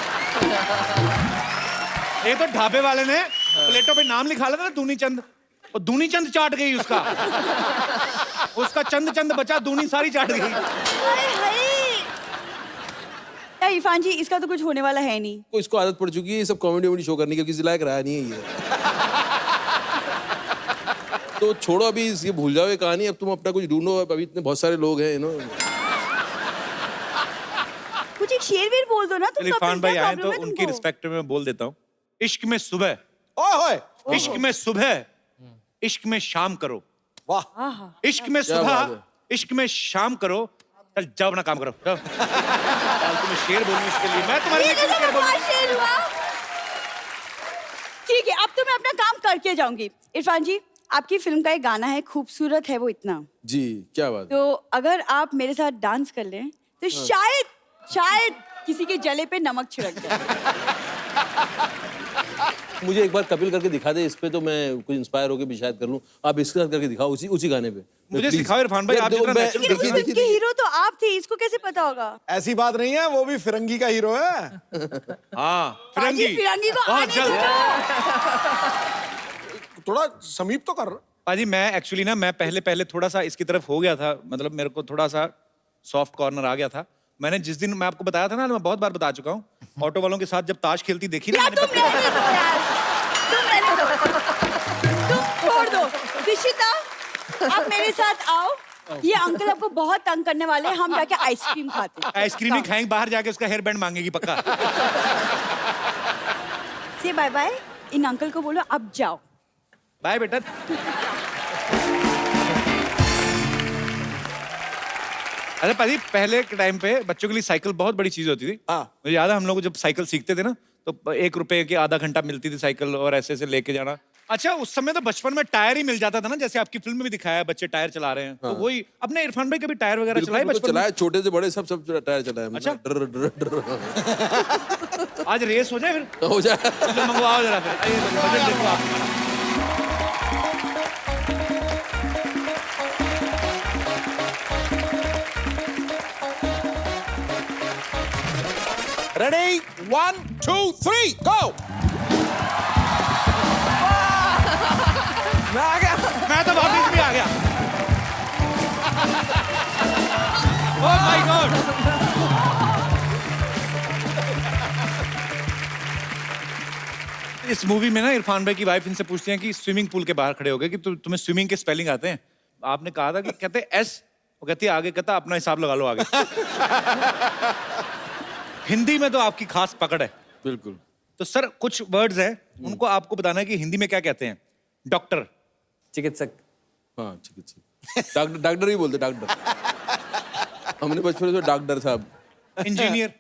एक तो ढाबे वाले ने प्लेटों पे नाम लिखा लेता ना दूनी चंद, और दूनी चंद चाट गई उसका चंद चंद बचा, दूनी सारी चाट गई। यार इरफान जी इसका तो कुछ होने वाला है नहीं। को इसको आदत पड़ चुकी है ये सब कॉमेडी वॉमेडी शो करने की, किसी लायक रहा नहीं है ये। तो छोड़ो अभी ये भूल जाओ ये कहानी, अब तुम अपना कुछ ढूंढो, अभी इतने बहुत सारे लोग हैं नो। कुछ एक शेर वेर बोल दो ना तुम। इरफान भाई आए तो उनकी रिस्पेक्ट में बोल देता हूँ। इश्क में सुबह, इश्क में सुबह, इश्क में शाम करो। वाह। इश्क में सुबह, इश्क में शाम करो। चल जाओ अपना काम करो, जाओ। तुम्हें शेर बोलूं इसके लिए, मैं तुम्हारे लिए क्यों शेर बोलूं? ठीक है अब तो मैं अपना काम करके जाऊंगी। इरफान जी आपकी फिल्म का एक गाना है, खूबसूरत है वो इतना। जी क्या बात। तो अगर आप मेरे साथ डांस कर लें तो शायद किसी के जले पे नमक छिड़क जाए। मुझे एक बार कपिल करके दिखा दे इस पे, तो मैं कुछ इंस्पायर होकर भी शायद कर लूं। आप इसके साथ करके दिखाओ उसी गाने पे। मुझे सिखाओ इरफान भाई, आप जितना natural लेकिन उस फिल्म के हीरो तो आप थे, इसको कैसे पता होगा? ऐसी बात नहीं है, वो भी फिरंगी का हीरो है। हाँ पाजी, फिरंगी को बहुत आने जल्द। दो। थोड़ा समीप तो कर। पाजी मैं एक्चुअली ना, मैं पहले थोड़ा सा इसकी तरफ हो गया था, मतलब मेरे को थोड़ा सा सॉफ्ट कॉर्नर आ गया था। मैंने जिस दिन मैं आपको बताया था ना, मैं बहुत बार बता चुका हूँ, ऑटो वालों के साथ जब ताश खेलती देखी ना, तुम छोड़ दो। दिशिता आप मेरे साथ आओ, ये अंकल आपको बहुत तंग करने वाले हैं, हम जाके आइसक्रीम खाते हैं। आइसक्रीम ही खाएंगे, बाहर जाके उसका हेयर बैंड मांगेगी पक्का। से बाय बाय, इन अंकल को बोलो अब जाओ। बाय बेटा। अरे पाजी पहले के टाइम पे बच्चों के लिए साइकिल बहुत बड़ी चीज होती थी। मुझे याद है हम लोग जब साइकिल सीखते थे ना, तो 1 रुपए की आधा घंटा मिलती थी साइकिल, और ऐसे ऐसे लेके जाना। अच्छा उस समय तो बचपन में टायर ही मिल जाता था ना, जैसे आपकी फिल्म में भी दिखाया है बच्चे टायर चला रहे हैं। तो वही अपने इरफान भाई कभी टायर वगैरह चलाए बचपन में? चलाए, छोटे से बड़े सब टायर चलाए। अच्छा। डर डर डर। आज रेस हो जाए फिर? हो जाए। मंगवाओ जरा फिर, आइए बजट देखो आप। रेडी 1 2 3 गो। मैं आ गया। मैं तो वापिस भी आ गया। Oh my God. इस मूवी में ना इरफान भाई की वाइफ इनसे पूछती है कि स्विमिंग पूल के बाहर खड़े हो गए कि तुम्हें स्विमिंग के स्पेलिंग आते हैं? आपने कहा था कि कहते एस, वो कहती है आगे, कहता अपना हिसाब लगा लो आगे। हिंदी में तो आपकी खास पकड़ है। बिल्कुल। तो सर कुछ वर्ड्स हैं उनको आपको बताना है कि हिंदी में क्या कहते हैं। डॉक्टर, चिकित्सक। हाँ चिकित्सक। डॉक्टर, डॉक्टर ही बोलते डॉक्टर। हमने बचपन में डॉक्टर साहब। इंजीनियर।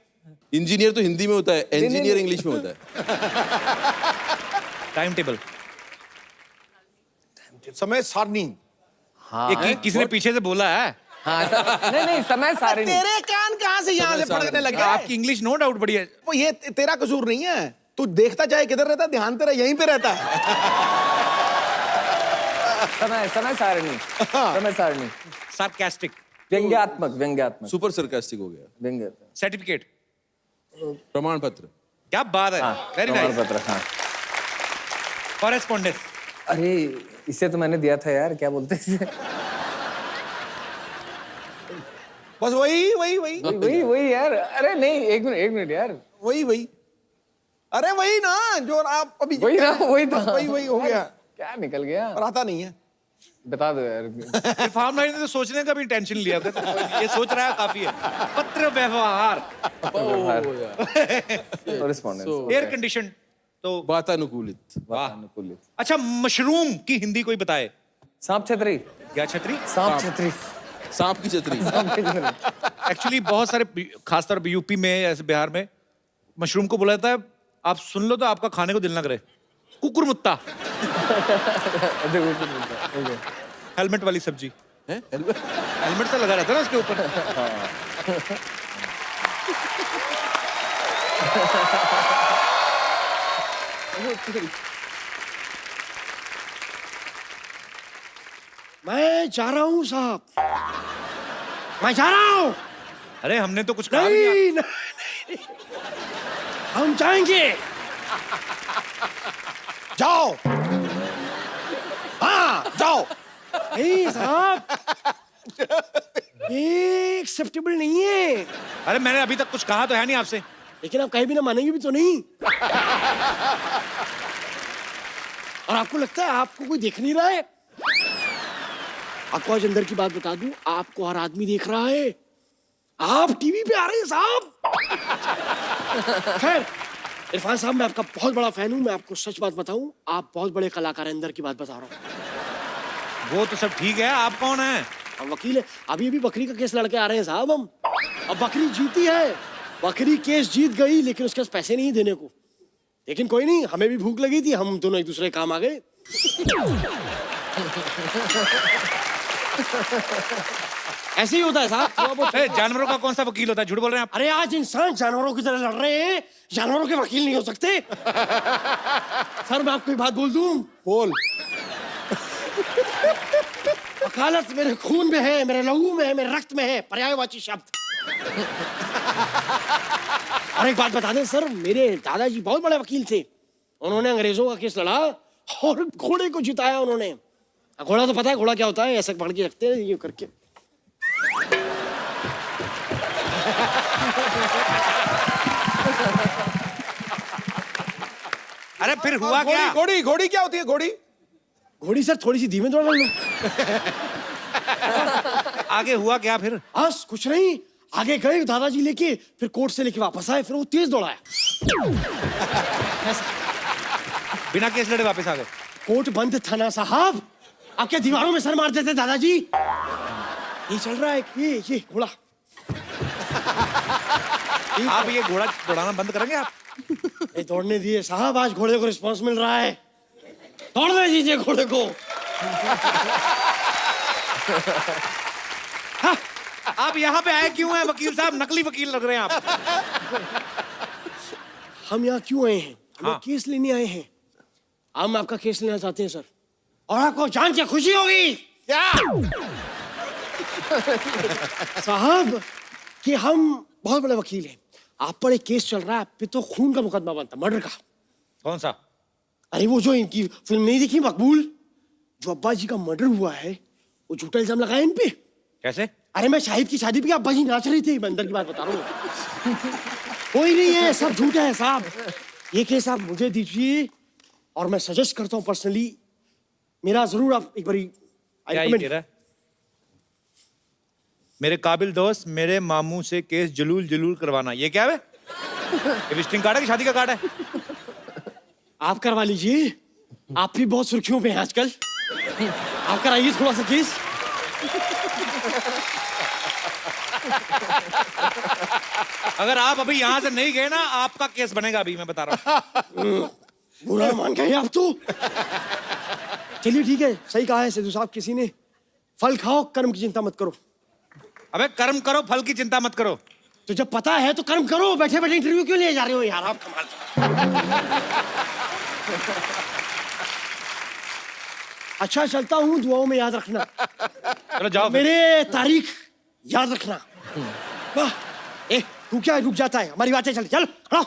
इंजीनियर तो हिंदी में होता है, इंजीनियर इंग्लिश में होता है। Time table. समय सारणी। हाँ ये किसी ने पीछे से बोला है। हाँ नहीं समय सारणी। तेरे कान कहाँ से यहाँ से फड़कने लगे? आपकी इंग्लिश नो डाउट बढ़िया है। वो ये तेरा कसूर नहीं है, तू देखता चाहे किधर रहता है, ध्यान तेरा यहीं पे रहता है। समय सारणी। समय सारणी। सार्कास्टिक। व्यंग्यात्मक। सुपर सरकास्टिक हो गया। व्यंग्य। सर्टिफिकेट। प्रमाण पत्र। क्या बात है, वेरी नाइस। प्रमाण पत्र। हाँ। कॉरेस्पॉन्डेंस। अरे इसे तो मैंने दिया था यार, क्या बोलते हैं इसे? बस वही वही यार। अरे नहीं, एक मिनट यार। वही अरे वही ना जो आप अभी वही ना, वही था। वही हो गया। क्या निकल गया? और आता नहीं है। बता दो यार। इरफान भाई ने तो सोचने का भी टेंशन लिया। ये सोच रहा है काफी है। पत्र व्यवहार। कॉरेस्पॉन्डेंस। Air condition. तो वातानुकूलित। वातानुकूलित। अच्छा, मशरूम की हिंदी कोई बताए? सांप छतरी। क्या छतरी? सांप छतरी। सांप की छतरी। एक्चुअली बहुत सारे खासतौर पर यूपी में ऐसे बिहार में मशरूम को बोला जाता है आप सुन लो तो आपका खाने को दिल ना करे। कुकुरमुत्ता। हेलमेट वाली सब्जी। हेलमेट से लगा रहता है ना उसके ऊपर। मैं जा रहा हूँ साहब, मैं जा रहा हूँ। अरे हमने तो कुछ कहा नहीं। नहीं, हम जाएंगे। जाओ। हाँ जाओ। नहीं साहब, ये एक्सेप्टेबल नहीं है। अरे मैंने अभी तक कुछ कहा तो है नहीं आपसे। लेकिन आप कहीं भी ना मानेंगे भी तो नहीं। और आपको लगता है आपको कोई देख नहीं रहा है? आपको आज अंदर की बात बता दूं, आपको हर आदमी देख रहा है। आप टीवी पे आ रहे हैं साहब। खैर इरफान साहब, मैं आपका बहुत बड़ा फैन हूं। मैं आपको सच बात बताऊं, आप बहुत बड़े कलाकार हैं। अंदर की बात बता रहा हूं। वो तो सब ठीक है, आप कौन हैं? हम वकील है। अभी बकरी का केस लड़के आ रहे हैं साहब हम। अब बकरी जीती है, बकरी केस जीत गई, लेकिन उसके पास पैसे नहीं देने को। लेकिन कोई नहीं, हमें भी भूख लगी थी, हम दोनों एक दूसरे काम आ गए। ऐसे ही होता है साहब। जानवरों का कौन सा वकील होता है? झूठ बोल रहे हैं आप। अरे आज इंसान जानवरों की तरह लड़ रहे हैं, जानवरों के वकील नहीं हो सकते। सर मैं आपको एक बात बोल दूं। बोल। वकालत मेरे खून में है, मेरे लहू में है, मेरे रक्त में है, पर्यायवाची शब्द। और एक बात बता दें सर, मेरे दादाजी बहुत बड़े वकील थे। उन्होंने अंग्रेजों का केस लड़ा और घोड़े को जिताया उन्होंने। घोड़ा तो पता है घोड़ा क्या होता है? ऐसे पकड़ के रखते हैं ये करके। अरे फिर हुआ क्या? घोड़ी क्या होती है? घोड़ी सर थोड़ी सी धीमे दौड़ा लो। आगे हुआ क्या फिर? बस कुछ नहीं, आगे गए दादाजी लेके, फिर कोर्ट से लेके वापस आए, फिर वो तेज दौड़ाया। बिना केस लड़े वापस आ गए। कोर्ट बंद था ना साहब, आपके दीवारों में सर मार देते दादाजी। ये चल रहा है, ये घोड़ा। आप ये घोड़ा दौड़ाना बंद करेंगे आप? ये दौड़ने दिए साहब, आज घोड़े को रिस्पांस मिल रहा है। दौड़ने दीजिए घोड़े को। हाँ, आप यहाँ पे आए क्यों हैं वकील साहब? नकली वकील लग रहे हैं आप। हम यहाँ क्यों आए हैं? हम केस लेने आए हैं। हम आपका केस लेना चाहते हैं सर, और आपको जान के खुशी होगी क्या साहब कि हम बहुत बड़े वकील हैं। आप पर एक केस चल रहा है, आप पे तो खून का मुकदमा बनता, मर्डर का। कौन सा? अरे वो जो इनकी फिल्म नहीं देखी मकबूल, जो अब्बा जी का मर्डर हुआ है, वो झूठा इल्जाम लगाया इन पे। कैसे? अरे मैं शाहिद की शादी पे अब्बा जी नाच रही थी, मैं अंदर की बात बता रहा हूँ। कोई नहीं है, सब झूठ है साहब। ये केस आप मुझे दीजिए और मैं सजेस्ट करता हूँ पर्सनली, मेरा जरूर आप एक बारी क्या ही कह रहा है? मेरे काबिल दोस्त, मेरे मामू से केस जलूल करवाना, ये क्या है? ये विजिटिंग कार्ड है कि शादी का कार्ड है? आप करवा लीजिए, आप भी बहुत सुर्खियों पे हैं आजकल। आप कराइए थोड़ा सा केस। अगर आप अभी यहाँ से नहीं गए ना, आपका केस बनेगा अभी, मैं बता रहा हूँ। बुरा मान गए आप तो। चलिए ठीक है, सही कहा है सिद्धू साहब किसी ने, फल खाओ कर्म की चिंता मत करो। अबे कर्म करो, फल की चिंता मत करो। तो जब पता है तो कर्म करो, बैठे बैठे इंटरव्यू क्यों ले जा रहे हो यार आप? कमाल। अच्छा चलता हूँ, दुआओं में याद रखना। चलो जाओ। मेरे तारीख याद रखना। वाह, ए तू क्या रुक जाता है, हमारी बातें चल चल। हाँ।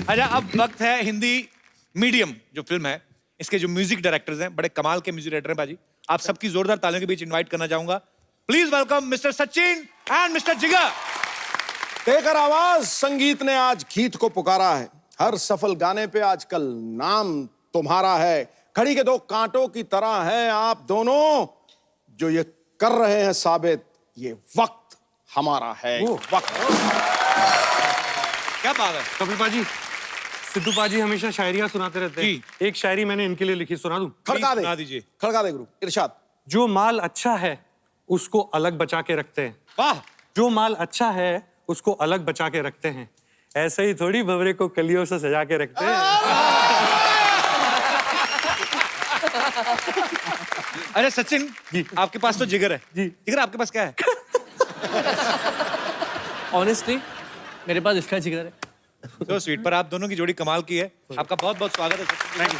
अच्छा, अब वक्त है हिंदी मीडियम जो फिल्म है, इसके जो म्यूजिक डायरेक्टर्स हैं, बड़े कमाल के म्यूजिक डायरेक्टर हैं बाजी। आप सबकी जोरदार तालियों के बीच इनवाइट करना चाहूंगा। Please welcome mister Sachin and mister जिगर। देकर आवाज, संगीत ने आज गीत को पुकारा है। हर सफल गाने पे आजकल नाम तुम्हारा है। घड़ी के दो कांटों की तरह हैं आप दोनों, जो ये कर रहे हैं साबित, ये वक्त हमारा है। वक्त। क्या बात है कपिल पाजी, सिद्धू पाजी हमेशा शायरियां सुनाते रहते हैं। एक शायरी मैंने इनके लिए लिखी, सुना दूं? खड़का दे, सुना दीजिए। खड़का दे गुरु, इरशाद। जो माल अच्छा है उसको अलग बचा के रखते हैं। वाह। जो माल अच्छा है उसको अलग बचा के रखते हैं, ऐसे ही थोड़ी भंवरे को कलियों से सजा के रखते हैं। अरे सचिन जी, आपके पास तो जिगर है जी। जिगर आपके पास क्या है? ऑनेस्टली मेरे पास इसका जिगर है। तो स्वीट, पर आप दोनों की जोड़ी कमाल की है। आपका बहुत बहुत स्वागत है सचिन। थैंक यू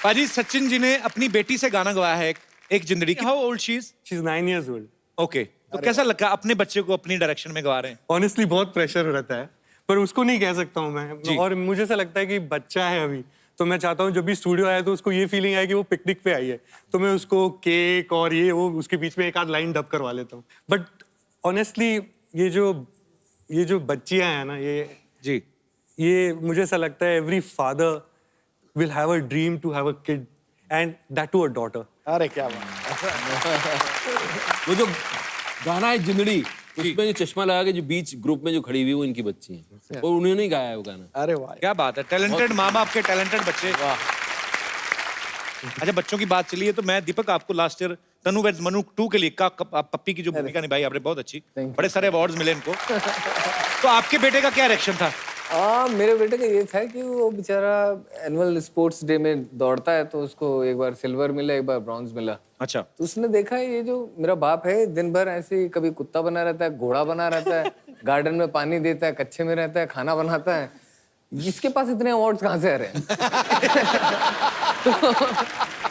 पाजी। सचिन जी ने अपनी बेटी से गाना गवाया है, एक जिंदड़ी। How old she is? She is 9 years old। Okay, तो कैसा लगा अपने बच्चे को अपनी डायरेक्शन में गवा रहे हैं? ऑनेस्टली बहुत प्रेशर रहता है, पर उसको नहीं कह सकता हूँ मैं। और मुझे ऐसा लगता है कि बच्चा है अभी, तो मैं चाहता हूँ जब भी स्टूडियो आया तो उसको ये फीलिंग आए कि वो पिकनिक पे आई है, तो मैं उसको केक और ये वो उसके बीच में एक आध लाइन डब करवा लेता हूँ। बट ऑनेस्टली ये जो बच्चियां हैं ना, ये मुझे ऐसा लगता है every father will have a dream to have a kid and that too a daughter. अरे क्या बात। वो जो गाना है जिंदड़ी, उसमें जो चश्मा लगा के जो बीच ग्रुप में जो खड़ी हुई वो इनकी बच्ची है, और उन्होंने ही गाया है वो गाना। अरे वाह, क्या बात है। टैलेंटेड माँ बाप के टैलेंटेड बच्चे। अच्छा, बच्चों की बात चली है तो मैं दीपक आपको लास्ट ईयर तनु वेड्स मनु 2 के लिए पप्पी की जो भूमिका निभाई आपने, बहुत अच्छी, बड़े सारे अवार्ड्स मिले इनको। तो आपके बेटे का क्या रिएक्शन था? मेरे बेटे का ये था कि वो बेचारा एनुअल स्पोर्ट्स डे में दौड़ता है, तो उसको एक बार सिल्वर मिला, एक बार ब्रॉन्ज मिला। अच्छा। तो उसने देखा ये जो मेरा बाप है दिन भर ऐसे ही कभी कुत्ता बना रहता है, घोड़ा बना रहता है, गार्डन में पानी देता है, कच्चे में रहता है, खाना बनाता है, इसके पास इतने अवार्ड्स कहाँ से आ रहे हैं?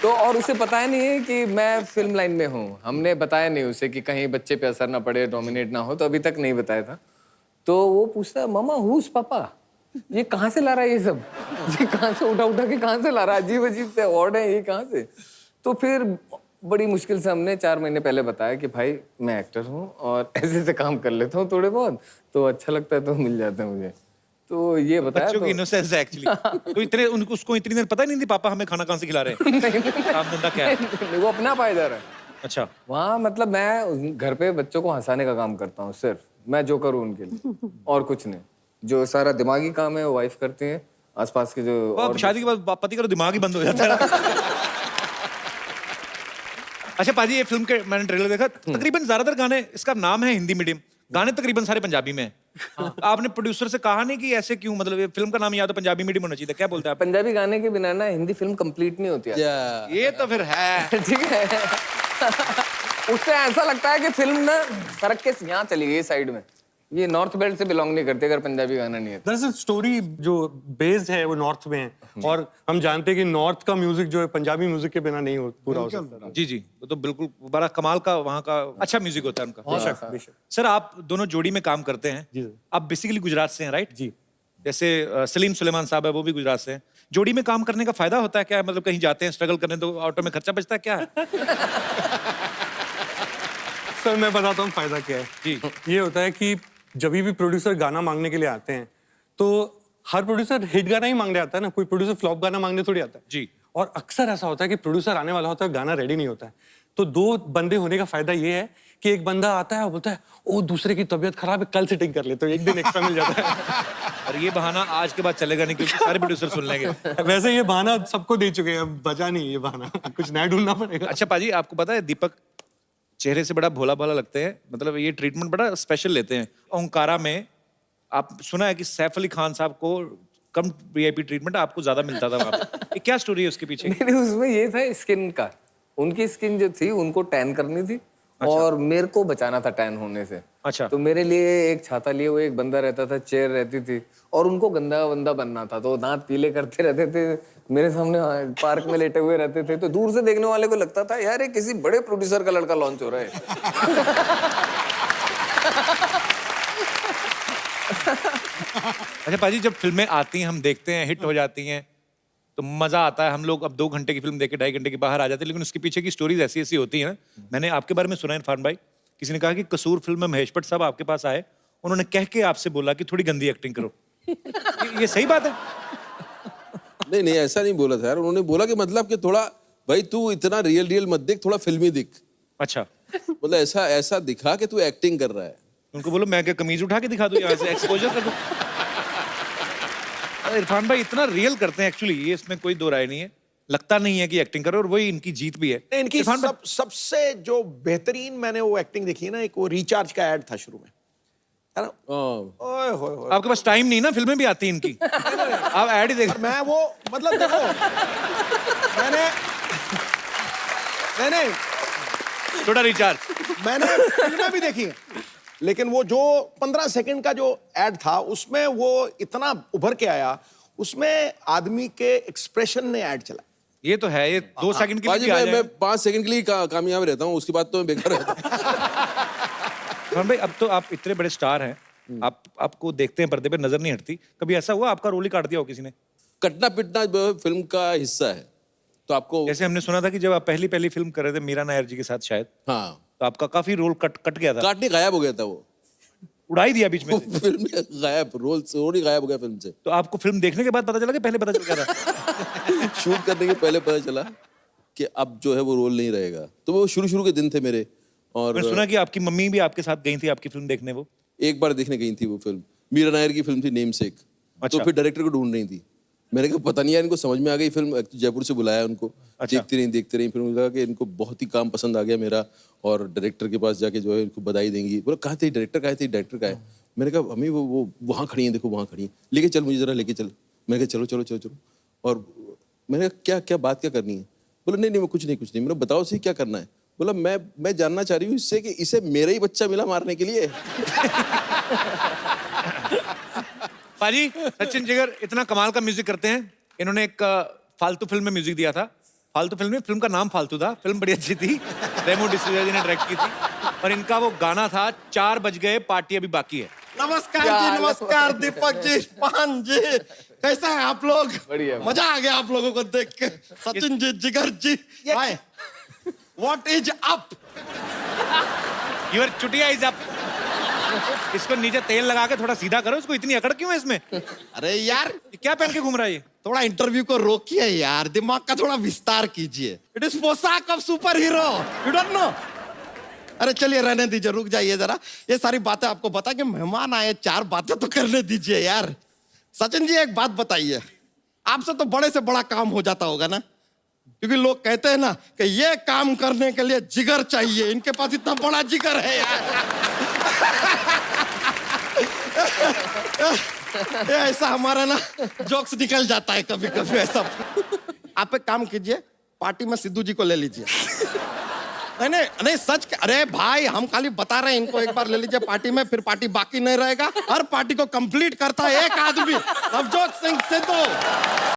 तो और उसे पता ही नहीं है कि मैं फिल्म लाइन में हूँ। हमने बताया नहीं उसे कि कहीं बच्चे पे असर ना पड़े, डोमिनेट ना हो, तो अभी तक नहीं बताया था। तो वो पूछता है, मामा हुज पापा, ये कहाँ से ला रहा है ये सब? ये कहाँ से उठा के कहाँ से ला रहा है? अजीब अजीब से अवार्ड है ये कहाँ से? तो फिर बड़ी मुश्किल से हमने 4 महीने पहले बताया कि भाई मैं एक्टर हूँ और ऐसे ऐसे काम कर लेता हूँ थोड़े बहुत, तो अच्छा लगता है तो मिल जाता है मुझे। तो ये बताया। बच्चों की इनोसेंस है एक्चुअली। तो इतने उसको इतनी देर पता ही नहीं थी पापा हमें खाना कहाँ से खिला रहे हैं, काम धंधा क्या है। वो अपना पाया जा रहा है। अच्छा। वहाँ मतलब मैं घर पे बच्चों को हंसाने का काम करता हूँ, सिर्फ मैं जो करूँ उनके लिए, और कुछ नहीं। जो सारा दिमागी काम है वो वाइफ करती है, आसपास के जो। अब शादी के बाद पति का तो दिमाग ही बंद हो जाता है। अच्छा पाजी, ये फिल्म के मैंने ट्रेलर देखा, तकरीबन ज्यादातर गाने, इसका नाम है हिंदी मीडियम, गाने तकरीबन सारे पंजाबी में हैं। आपने प्रोड्यूसर से कहा नहीं कि ऐसे क्यों, मतलब ये फिल्म का नाम या तो पंजाबी मीडियम होना चाहिए, क्या बोलते हैं आप? पंजाबी गाने के बिना ना हिंदी फिल्म कंप्लीट नहीं होती है। ये तो फिर है। ठीक है। उससे ऐसा लगता है कि फिल्म ना सड़क के यहाँ चली गई साइड में, ये नॉर्थ बेल्ट से बिलोंग नहीं करते अगर पंजाबी गाना नहीं है। दरअसल स्टोरी जो बेस्ड है वो नॉर्थ में है और हम जानते हैं कि नॉर्थ का म्यूजिक जो है पंजाबी म्यूजिक के बिना नहीं पूरा हो सकता। जी जी, वो तो बिल्कुल बड़ा कमाल का वहाँ का अच्छा म्यूजिक होता है उनका। बेशक। सर आप दोनों जोड़ी में काम करते हैं। जी सर। आप बेसिकली गुजरात से हैं, राइट? जी। जैसे सलीम सुलेमान साहब है, वो भी गुजरात से हैं। जोड़ी में काम करने का फायदा होता है क्या? मतलब कहीं जाते हैं स्ट्रगल करने तो ऑटो में खर्चा बचता है क्या? सर मैं बताता हूँ फायदा क्या है। जी। ये होता है कि जब भी प्रोड्यूसर गाना मांगने के लिए आते हैं तो हर प्रोड्यूसर हिट गाना ही मांगने आता है ना, कोई प्रोड्यूसर फ्लॉप गाना मांगने थोड़ी आता है। जी। और अक्सर ऐसा होता है कि प्रोड्यूसर आने वाला होता है, गाना रेडी नहीं होता है। तो दो बंदे होने का फायदा ये है कि एक बंदा आता है और बोलता है ओ दूसरे की तबीयत खराब है, कल सेटिंग कर लेते हो, एक दिन एक्स्ट्रा मिल जाता है। और ये बहाना आज के बाद चलेगा नहीं क्योंकि सारे प्रोड्यूसर सुन लेंगे। वैसे ये बहाना सबको दे चुके हैं, अब बचा नहीं ये बहाना, कुछ नया ढूंढना पड़ेगा। अच्छा पाजी, आपको पता है दीपक चेहरे से बड़ा भोला भाला लगते हैं, मतलब ये ट्रीटमेंट बड़ा स्पेशल लेते हैं। ओंकारा में आप सुना है कि सैफ अली खान साहब को कम वीआईपी ट्रीटमेंट आपको ज्यादा मिलता था वहाँ पे। ये क्या स्टोरी है उसके पीछे? नहीं, उसमें ये था स्किन का। उनकी स्किन जो थी उनको टैन करनी थी और मेरे को बचाना था टैन होने से। अच्छा। तो मेरे लिए एक छाता लिए हुए एक बंदा रहता था, चेयर रहती थी और उनको गंदा बंदा बनना था, तो दांत पीले करते रहते थे, मेरे सामने पार्क में लेटे हुए रहते थे। तो दूर से देखने वाले को लगता था यार ये किसी बड़े प्रोड्यूसर का लड़का लॉन्च हो रहा है। अच्छा पाजी, जब फिल्में आती हैं हम देखते हैं, हिट हो जाती हैं तो मजा आता है। हम लोग अब 2 घंटे की फिल्म देख के 2.5 घंटे के बाहर आ जाते हैं, लेकिन उसके पीछे की स्टोरीज ऐसी ऐसी होती हैं ना। मैंने आपके बारे में सुना है इरफान भाई, किसी ने कहा कि कसूर फिल्म में महेश भट्ट साहब आपके पास आए, उन्होंने कह के आपसे बोला कि थोड़ी गंदी एक्टिंग करो। ये सही बात है? नहीं नहीं, ऐसा नहीं बोला था यार। उन्होंने बोला कि मतलब कि थोड़ा भाई तू इतना रियल मत दिख, थोड़ा फिल्मी दिख। अच्छा। मतलब ऐसा दिखा कि तू एक्टिंग कर रहा है। उनको बोलो मैं क्या कमीज उठा के दिखा दूं, यहाँ से एक्सपोजर कर दूं। इरफान भाई इतना रियल करते हैं एक्चुअली, ये इसमें कोई दो राय नहीं है। लगता नहीं है कि एक्टिंग करो और वही इनकी जीत भी है। इनकी सबसे जो बेहतरीन मैंने वो एक्टिंग देखी है ना, एक वो रिचार्ज का ऐड था शुरू में, है ना? ओए होए होए। आपके पास टाइम नहीं ना, फिल्में भी आती हैं इनकी। आप ऐड ही देख। मैं वो मतलब देखो मैंने थोड़ा रिचार्ज मैंने फिल्में भी देखी है, लेकिन वो जो 15 सेकंड का जो ऐड था उसमें वो इतना उभर के आया, उसमें आदमी के एक्सप्रेशन ने ऐड चला। ये तो है, ये 2 सेकंड के लिए बाजी, भी आ मैं 5 सेकंड के लिए कामयाब रहता हूँ, उसके बाद तो मैं बेकार रहता हूँ। हाँ भाई, अब तो आप इतने बड़े स्टार हैं, आपको देखते हैं पर्दे पे, नजर नहीं हटती। कभी ऐसा हुआ आपका रोल ही काट दिया हो किसी ने? कटना पिटना फिल्म का हिस्सा है, तो आपको जैसे हमने सुना था कि जब आप पहली फिल्म कर रहे थे मीरा नायर जी के साथ शायद, हाँ, तो आपका काफी रोल कट गया था। काटने गायब हो गया था, वो उड़ा ही दिया बीच में से। फिल्म में गायब, रोल ही गायब हो गया फिल्म से। तो आपको फिल्म देखने के बाद पता चला कि पहले पता चल गया था? शूट करने के पहले पता चला कि अब जो है वो रोल नहीं रहेगा। तो वो शुरू के दिन थे मेरे। और मैंने सुना कि आपकी मम्मी भी आपके साथ गई थी आपकी फिल्म देखने। वो एक बार देखने गई थी वो फिल्म, मीरा नायर की फिल्म थी नेम सेक। अच्छा। तो फिर डायरेक्टर को ढूंढ रही थी। मैंने कहा पता नहीं यार, इनको समझ में आ गई फिल्म, जयपुर से बुलाया उनको। अच्छा। देखती रही फिर उन्होंने कहा कि इनको बहुत ही काम पसंद आ गया मेरा, और डायरेक्टर के पास जाके जो है इनको बधाई देंगी। बोला कहाँ थे डायरेक्टर, डायरेक्टर का है? मैंने कहा अम्मी वो वहाँ खड़ी है, देखो वहाँ खड़ी है, लेके चल मुझे जरा, लेके चल। मैंने कहा चलो। और मैंने कहा क्या बात क्या करनी है? बोला नहीं कुछ नहीं। मैंने बताओ सही क्या करना है? बोला मैं जानना चाह रही हूँ इससे कि इसे मेरा ही बच्चा मिला मारने के लिए। पाजी, सचिन जिगर इतना कमाल का म्यूजिक करते हैं। इन्होंने एक फालतू फिल्म में म्यूजिक दिया था। फालतू फिल्म का नाम फालतू था, फिल्म बड़ी अच्छी थी, रेमो डिसूजा जी ने डायरेक्ट की थी। और इनका वो गाना था 4 बज गए पार्टी अभी बाकी है। नमस्कार जी, नमस्कार दीपक जी, पान जी, कैसा है आप लोग? बढ़िया। मजा आ गया आप लोगों को देख के। Sachin ji, Jigar ji, hi, what is up? Your चुटिया इज अप। इसको नीचे तेल लगा के थोड़ा सीधा करो, इसको इतनी अकड़ क्यों है इसमें? अरे यार, क्या पहन के घूम रहा है ये? थोड़ा इंटरव्यू को रोकिए यार, दिमाग का थोड़ा विस्तार कीजिए। इट इज पोशाक of super hero, you don't know? अरे चलिए रहने दीजिए, रुक जाइए जरा। ये सारी बातें आपको बता के मेहमान आए, 4 बातें तो करने दीजिए यार। सचिन जी एक बात बताइए, आपसे तो बड़े से बड़ा काम हो जाता होगा ना? क्योंकि लोग कहते हैं ना कि ये काम करने के लिए जिगर चाहिए, इनके पास इतना बड़ा जिगर है यार। ये ऐसा हमारा ना जोक्स निकल जाता है कभी कभी ऐसा। आप एक काम कीजिए, पार्टी में सिद्धू जी को ले लीजिए। नहीं सच अरे भाई हम खाली बता रहे हैं इनको, एक बार ले लीजिए पार्टी में, फिर पार्टी बाकी नहीं रहेगा। हर पार्टी को कंप्लीट करता है एक आदमी, नवजोत सिंह सिद्धू।